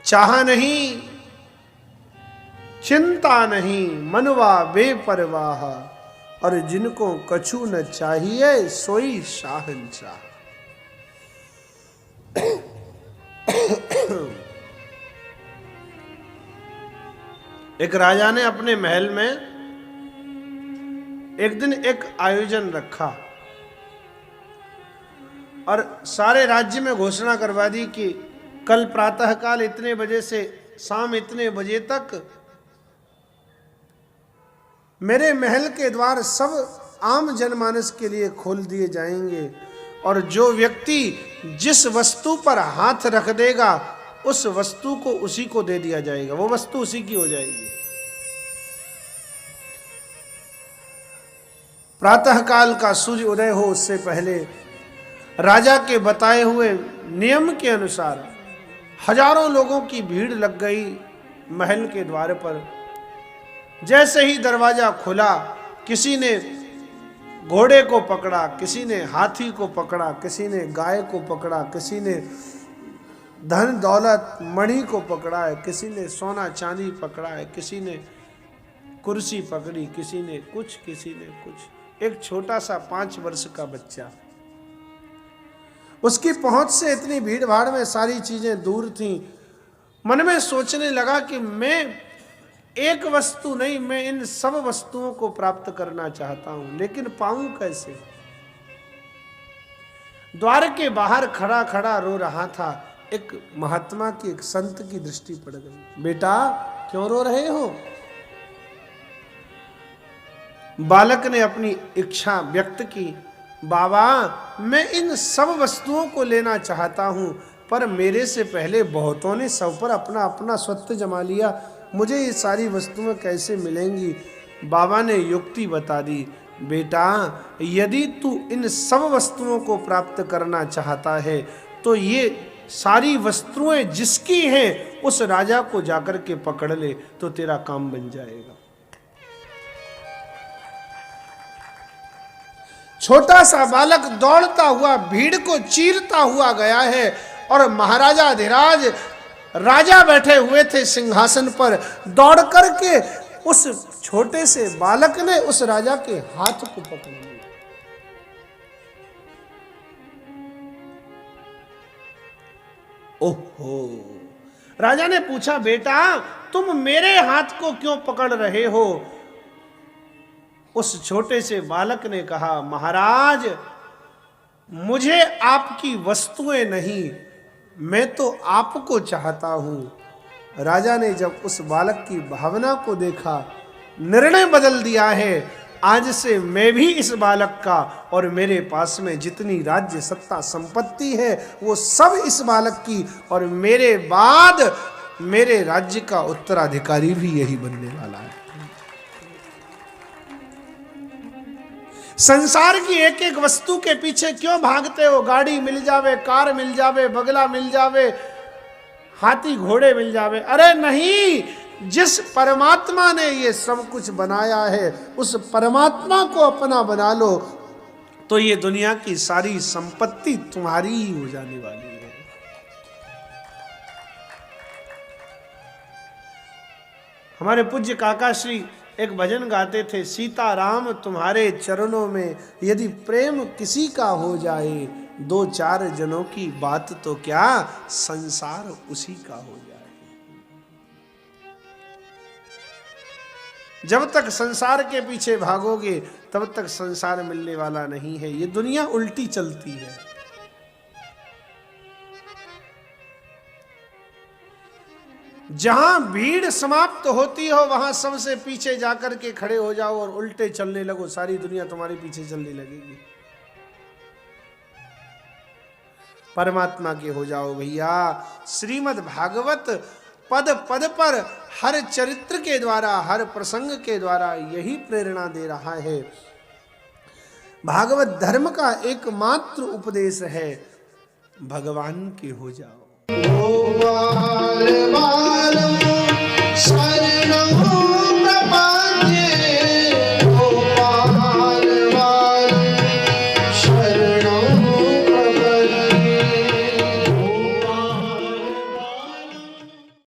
चाह नहीं, चिंता नहीं, मनवा बेपरवाह, और जिनको कछु न चाहिए सोई शाहंशाह। एक राजा ने अपने महल में एक दिन एक आयोजन रखा और सारे राज्य में घोषणा करवा दी कि कल प्रातःकाल इतने बजे से शाम इतने बजे तक मेरे महल के द्वार सब आम जनमानस के लिए खोल दिए जाएंगे, और जो व्यक्ति जिस वस्तु पर हाथ रख देगा उस वस्तु को उसी को दे दिया जाएगा, वो वस्तु उसी की हो जाएगी। प्रातःकाल का सूर्य उदय हो उससे पहले राजा के बताए हुए नियम के अनुसार हजारों लोगों की भीड़ लग गई महल के द्वार पर। जैसे ही दरवाजा खुला, किसी ने घोड़े को पकड़ा, किसी ने हाथी को पकड़ा, किसी ने गाय को पकड़ा, किसी ने धन दौलत मणि को पकड़ा है, किसी ने सोना चांदी पकड़ा है, किसी ने कुर्सी पकड़ी, किसी ने कुछ, किसी ने कुछ। एक छोटा सा 5 वर्ष का बच्चा, उसकी पहुंच से इतनी भीड़ भाड़ में सारी चीजें दूर थीं। मन में सोचने लगा कि मैं एक वस्तु नहीं, मैं इन सब वस्तुओं को प्राप्त करना चाहता हूं, लेकिन पाऊं कैसे। द्वार के बाहर खड़ा खड़ा रो रहा था। एक महात्मा की, एक संत की दृष्टि पड़ गई। बेटा क्यों रो रहे हो? बालक ने अपनी इच्छा व्यक्त की, बाबा मैं इन सब वस्तुओं को लेना चाहता हूं, पर मेरे से पहले बहुतों ने सब पर अपना अपना स्वत्व जमा लिया, मुझे ये सारी वस्तुएं कैसे मिलेंगी। बाबा ने युक्ति बता दी, बेटा यदि तू इन सब वस्तुओं को प्राप्त करना चाहता है तो ये सारी वस्तुएं जिसकी हैं उस राजा को जाकर के पकड़ ले तो तेरा काम बन जाएगा। छोटा सा बालक दौड़ता हुआ भीड़ को चीरता हुआ गया है, और महाराजा अधिराज राजा बैठे हुए थे सिंहासन पर। दौड़ करके उस छोटे से बालक ने उस राजा के हाथ को पकड़ लिया। ओहो! राजा ने पूछा, बेटा तुम मेरे हाथ को क्यों पकड़ रहे हो? उस छोटे से बालक ने कहा, महाराज मुझे आपकी वस्तुएं नहीं, मैं तो आपको चाहता हूं। राजा ने जब उस बालक की भावना को देखा, निर्णय बदल दिया है, आज से मैं भी इस बालक का, और मेरे पास में जितनी राज्य सत्ता संपत्ति है वो सब इस बालक की, और मेरे बाद मेरे राज्य का उत्तराधिकारी भी यही बनने वाला है। संसार की एक एक वस्तु के पीछे क्यों भागते हो? गाड़ी मिल जावे, कार मिल जावे, बंगला मिल जावे, हाथी घोड़े मिल जावे, अरे नहीं, जिस परमात्मा ने ये सब कुछ बनाया है उस परमात्मा को अपना बना लो तो ये दुनिया की सारी संपत्ति तुम्हारी ही हो जाने वाली है। हमारे पूज्य काका श्री एक भजन गाते थे, सीता राम तुम्हारे चरणों में यदि प्रेम किसी का हो जाए, 2-4 जनों की बात तो क्या, संसार उसी का हो जाए। जब तक संसार के पीछे भागोगे तब तक संसार मिलने वाला नहीं है। ये दुनिया उल्टी चलती है। जहां भीड़ समाप्त होती हो वहां सबसे पीछे जाकर के खड़े हो जाओ और उल्टे चलने लगो, सारी दुनिया तुम्हारे पीछे चलने लगेगी। परमात्मा के हो जाओ भैया। श्रीमद् भागवत पद पद पर, हर चरित्र के द्वारा, हर प्रसंग के द्वारा यही प्रेरणा दे रहा है। भागवत धर्म का एकमात्र उपदेश है, भगवान के हो जाओ।